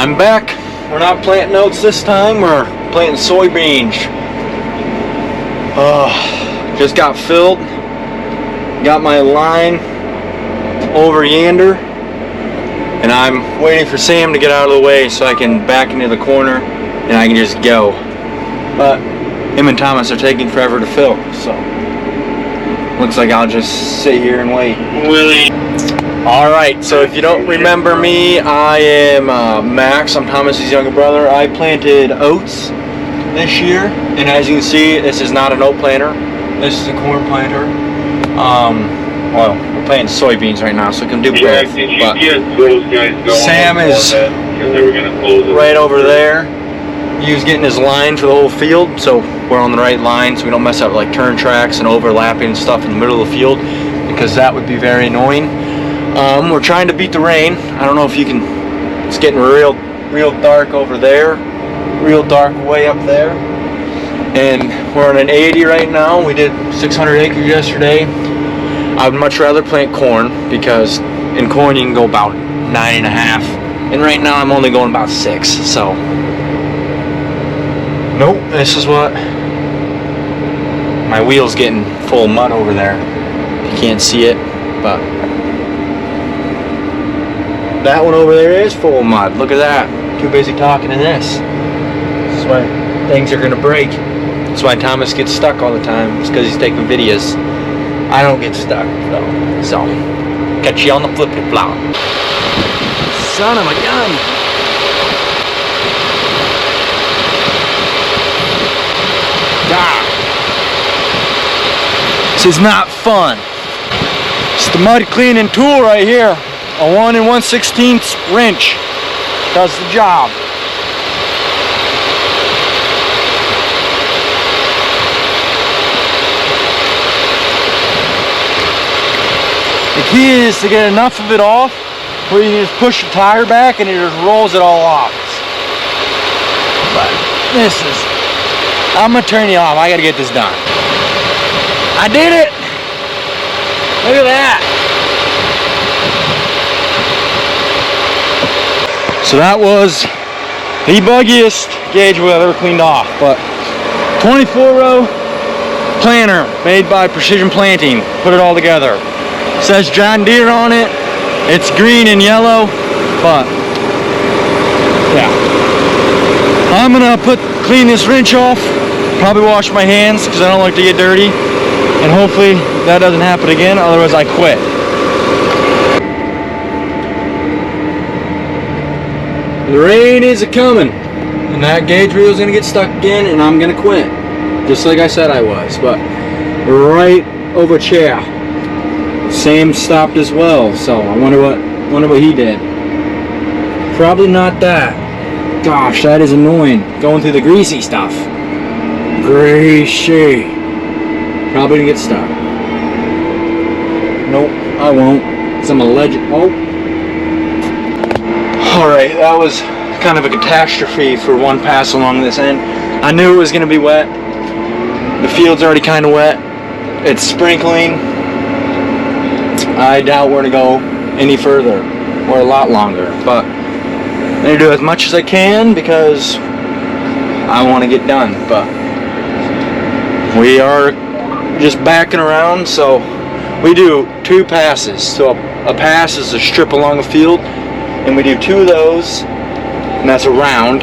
I'm back. We're not planting oats this time, we're planting soybeans. Just got filled. Got my line over yonder. And I'm waiting for Sam to get out of the way so I can back into the corner and I can just go. But him and Thomas are taking forever to fill, so looks like I'll just sit here and wait. Willie. Alright, so if you don't remember me, I am Max. I'm Thomas's younger brother. I planted oats this year, and as you can see, this is not an oat planter. This is a corn planter. Well, we're planting soybeans right now, so we can do both. But Sam is right over there. He was getting his line for the whole field, so we're on the right line, so we don't mess up like turn tracks and overlapping and stuff in the middle of the field, because that would be very annoying. We're trying to beat the rain. I don't know if you can. It's getting real dark over there, real dark way up there, and we're on an 80 right now. We did 600 acres yesterday. I would much rather plant corn, because in corn you can go about 9.5, and right now I'm only going about 6. So nope, this is what my wheel's getting full of mud over there. You can't see it, but that one over there is full of mud. Look at that. Too busy talking to this. That's why things are gonna break. That's why Thomas gets stuck all the time. It's because he's taking videos. I don't get stuck though. So, catch you on the flippity flop. Son of a gun. God. This is not fun. It's the mud cleaning tool right here. A 1 1/16 wrench does the job. The key is to get enough of it off where you can just push the tire back and it just rolls it all off. But this is, I'm gonna turn you off. I gotta get this done. I did it! Look at that! So that was the buggiest gauge wheel I've ever cleaned off, but 24-row planter made by Precision Planting. Put it all together. It says John Deere on it. It's green and yellow, but yeah. I'm gonna clean this wrench off, probably wash my hands because I don't like to get dirty, and hopefully that doesn't happen again, otherwise I quit. The rain is a-coming, and that gauge wheel is going to get stuck again, and I'm going to quit. Just like I said I was, but right over chair. Sam stopped as well, so I wonder what he did. Probably not that. Gosh, that is annoying. Going through the greasy stuff. Greasy. Probably gonna get stuck. Nope, I won't. 'Cause I'm a legend. Oh. Alright, that was kind of a catastrophe for one pass along this end. I knew it was going to be wet. The field's already kind of wet. It's sprinkling. I doubt we're going to go any further or a lot longer. But I'm going to do as much as I can because I want to get done. But we are just backing around, so we do 2 passes. So a pass is a strip along the field, and we do 2 of those, and that's a round,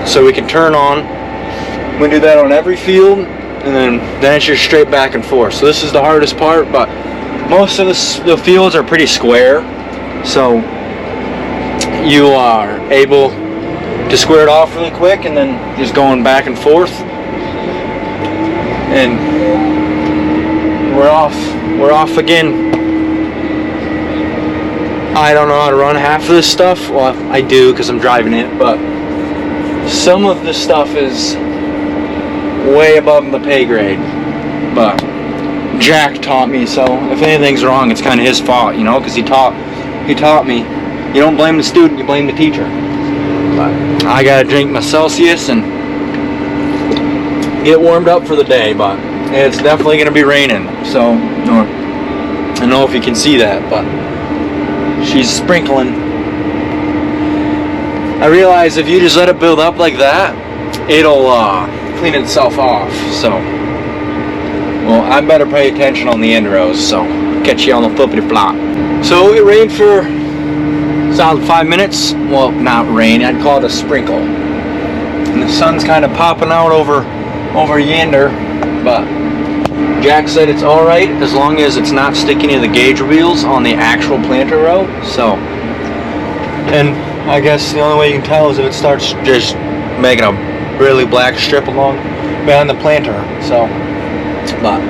so we can turn on. We do that on every field, and then it's just straight back and forth. So this is the hardest part, but most of the fields are pretty square, so you are able to square it off really quick, and then just going back and forth. And we're off again. I don't know how to run half of this stuff. Well, I do because I'm driving it, but some of this stuff is way above the pay grade. But Jack taught me, so if anything's wrong, it's kind of his fault, you know, because he taught me. You don't blame the student, you blame the teacher. But I gotta drink my Celsius and get warmed up for the day, but it's definitely gonna be raining, so I don't know if you can see that, but she's sprinkling. I realize if you just let it build up like that, it'll clean itself off. So, well, I better pay attention on the end rows. So, catch you on the flippity flop. So it rained for solid 5 minutes. Well, not rain. I'd call it a sprinkle. And the sun's kind of popping out over yonder, but Jack said it's all right as long as it's not sticking to the gauge wheels on the actual planter row. So, and I guess the only way you can tell is if it starts just making a really black strip along behind the planter. So, but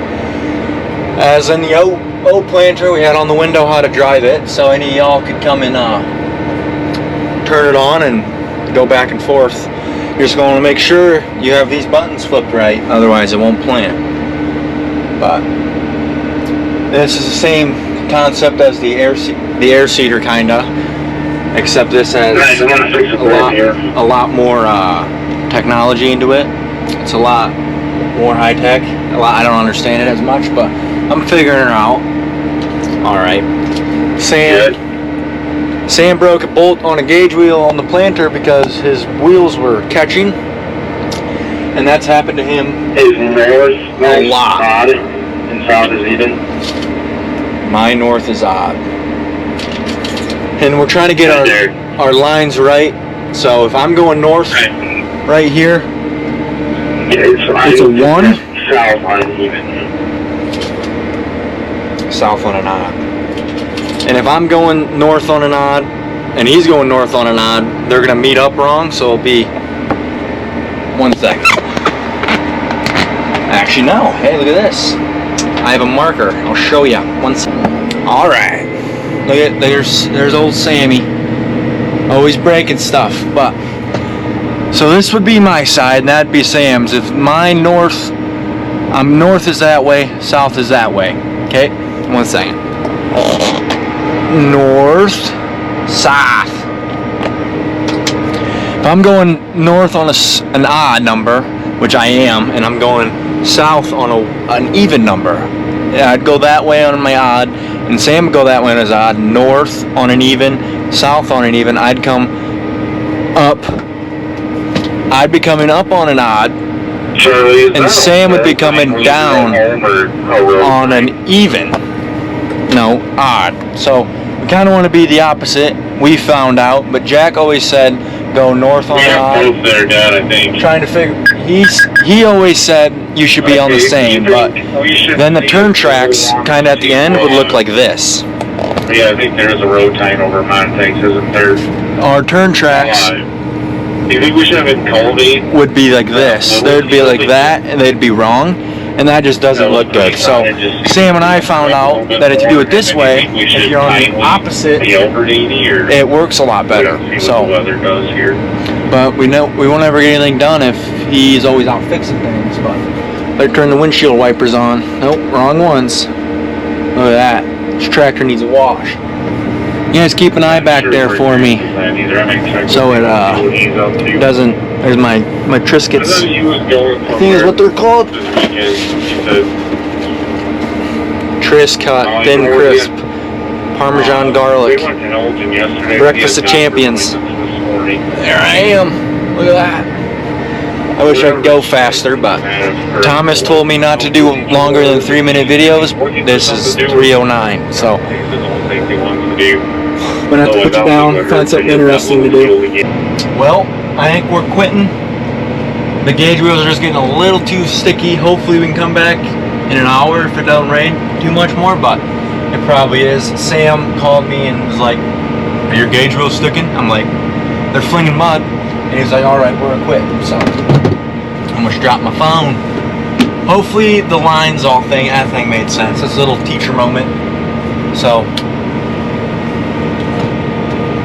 as in the old planter, we had on the window how to drive it, so any of y'all could come and turn it on and go back and forth. You're just going to make sure you have these buttons flipped right, otherwise it won't plant. But this is the same concept as the air seeder, kinda, except this has a lot more technology into it. It's a lot more high tech. I don't understand it as much, but I'm figuring it out. All right. Sam broke a bolt on a gauge wheel on the planter because his wheels were catching, and that's happened to him a lot. Odd and south is even. My north is odd, and we're trying to get our lines right. So if I'm going north right here, it's a 1. South on even. South on an odd. And if I'm going north on an odd and he's going north on an odd, they're gonna meet up wrong, so it'll be 1 second. Actually no, hey, look at this. I have a marker, I'll show you. 1 second. Alright. Look at, there's old Sammy. Always breaking stuff, but so this would be my side and that'd be Sam's. If my north is that way, south is that way. Okay? 1 second. North, south. If I'm going north on an odd number, which I am, and I'm going south on an even number, yeah, I'd go that way on my odd, and Sam would go that way on his odd. North on an even, south on an even. I'd come up. I'd be coming up on an odd, and Sam would be coming down on an even. No, odd. So we kind of want to be the opposite. We found out, but Jack always said go north on an odd. Both there, Dad, I think. Trying to figure. He always said you should be on the same, but then the turn tracks kind of at the end would look like this. Yeah, I think there's a road tying over mine, thanks, isn't there? Our turn tracks. Do you think we should have it cultivate? Would be like this. They'd be like that, and they'd be wrong, and that just doesn't look good. So Sam and I found out that if you do it this way, if you're on the opposite, it works a lot better. So, but we won't ever get anything done if he's always out fixing things. But better turn the windshield wipers on. Nope, wrong ones. Look at that. This tractor needs a wash. You guys keep an eye back there for me, so it doesn't. There's my Triscuits. I think is what they're called. Triscut, thin crisp, Parmesan garlic, breakfast of champions. There I am. Look at that. I wish I could go faster, but Thomas told me not to do longer than 3-minute videos. This is 3:09, so I'm gonna have to put you down, find something interesting to do. Well, I think we're quitting. The gauge wheels are just getting a little too sticky. Hopefully we can come back in an hour if it doesn't rain too much more, but it probably is. Sam called me and was like, "Are your gauge wheels sticking?" I'm like, "They're flinging mud." And he's like, "Alright, we're gonna quit." So I almost dropped my phone. Hopefully the lines all that thing made sense. It's a little teacher moment. So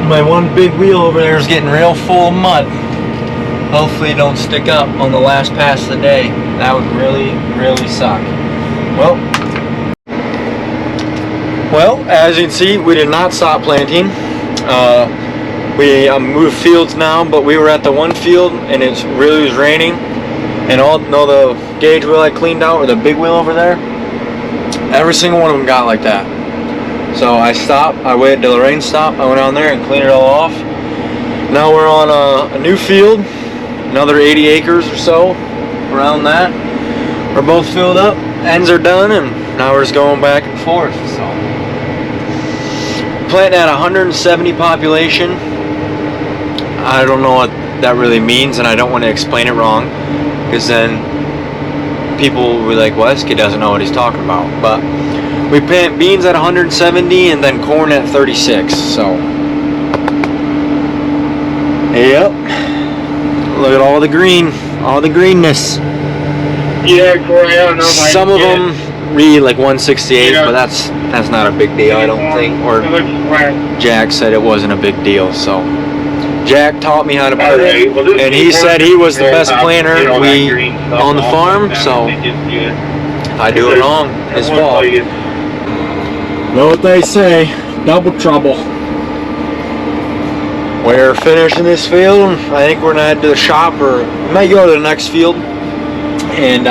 my one big wheel over there is getting real full of mud. Hopefully it don't stick up on the last pass of the day. That would really, really suck. Well, as you can see, we did not stop planting. We moved fields now, but we were at the one field and it really was raining. And the gauge wheel I cleaned out, or the big wheel over there, every single one of them got like that. So I stopped, I waited till the rain stopped, I went on there and cleaned it all off. Now we're on a new field, another 80 acres or so around that. We're both filled up, ends are done, and now we're just going back and forth. So, planting at 170 population. I don't know what that really means, and I don't want to explain it wrong, because then people will be like, well, this kid doesn't know what he's talking about. But we plant beans at 170 and then corn at 36. So, yep. Look at all the green, all the greenness. Yeah, Corey, I don't know if Some of them read like 168, yeah, but that's not a big deal, I don't think. Or Jack said it wasn't a big deal, so Jack taught me how to put it, and he said he was the best planter on the farm, so if I do it wrong, his fault. Know what they say, double trouble. We're finishing this field. I think we're gonna head to the shop, or we might go to the next field and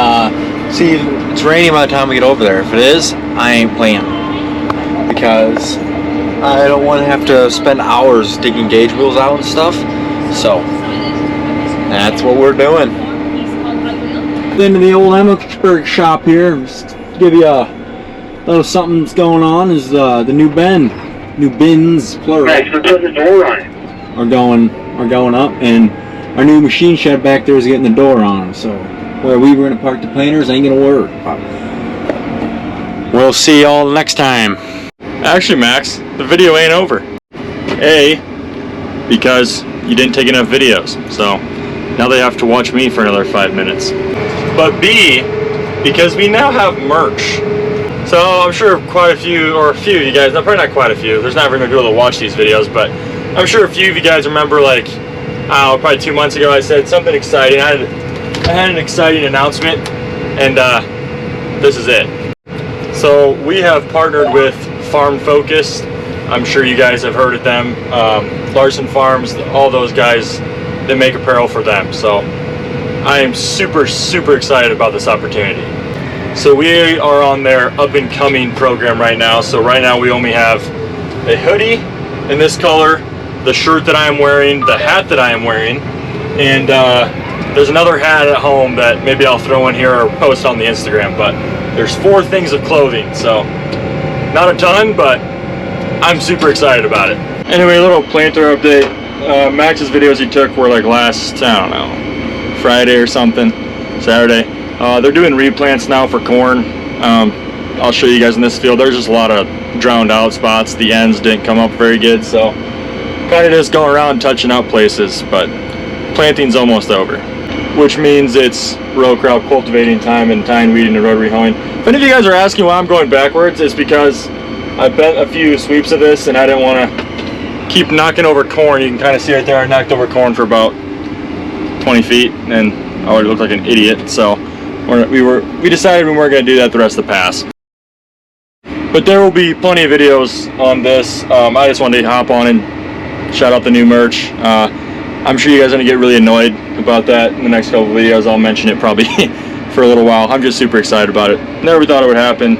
see if it's raining by the time we get over there. If it is, I ain't playing, because I don't want to have to spend hours digging gauge wheels out and stuff. So that's what we're doing. Into the old Emmitsburg shop here. Just to give you a little something that's going on is the new bins plural. Nice, we're putting the door on it. Are going up, and our new machine shed back there is getting the door on. So where we were gonna park the planters ain't gonna work. We'll see y'all next time. Actually, Max, the video ain't over. A, because you didn't take enough videos, so now they have to watch me for another 5 minutes. But B, because we now have merch. So I'm sure quite a few, or a few of you guys, no, probably not quite a few, there's not very many people that watch these videos, but I'm sure a few of you guys remember, like, probably 2 months ago I said something exciting. I had an exciting announcement, and this is it. So we have partnered with Farm Focus. I'm sure you guys have heard of them. Larson Farms, all those guys, they make apparel for them. So I am super, super excited about this opportunity. So we are on their up and coming program right now. So right now we only have a hoodie in this color, the shirt that I am wearing, the hat that I am wearing, and there's another hat at home that maybe I'll throw in here or post on the Instagram, but there's 4 things of clothing, so not a ton, but I'm super excited about it. Anyway, a little planter update. Max's videos he took were like last, I don't know, Friday or something, Saturday. They're doing replants now for corn. I'll show you guys in this field. There's just a lot of drowned out spots. The ends didn't come up very good, so kind of just going around touching out places, but planting's almost over, which means it's row crop cultivating time and tine weeding and rotary hoeing. If any of you guys are asking why I'm going backwards, it's because I bent a few sweeps of this and I didn't want to keep knocking over corn. You can kind of see right there I knocked over corn for about 20 feet and I already looked like an idiot, so we decided we weren't going to do that the rest of the pass. But there will be plenty of videos on this. I just wanted to hop on and shout out the new merch. I'm sure you guys are going to get really annoyed about that in the next couple of videos. I'll mention it probably for a little while. I'm just super excited about it. Never thought it would happen.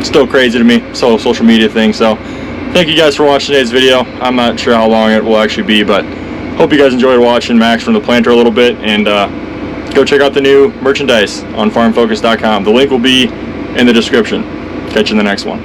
Still crazy to me, this whole social media thing. So thank you guys for watching today's video. I'm not sure how long it will actually be, but hope you guys enjoyed watching Max from the planter a little bit, and go check out the new merchandise on farmfocus.com. The link will be in the description. Catch you in the next one.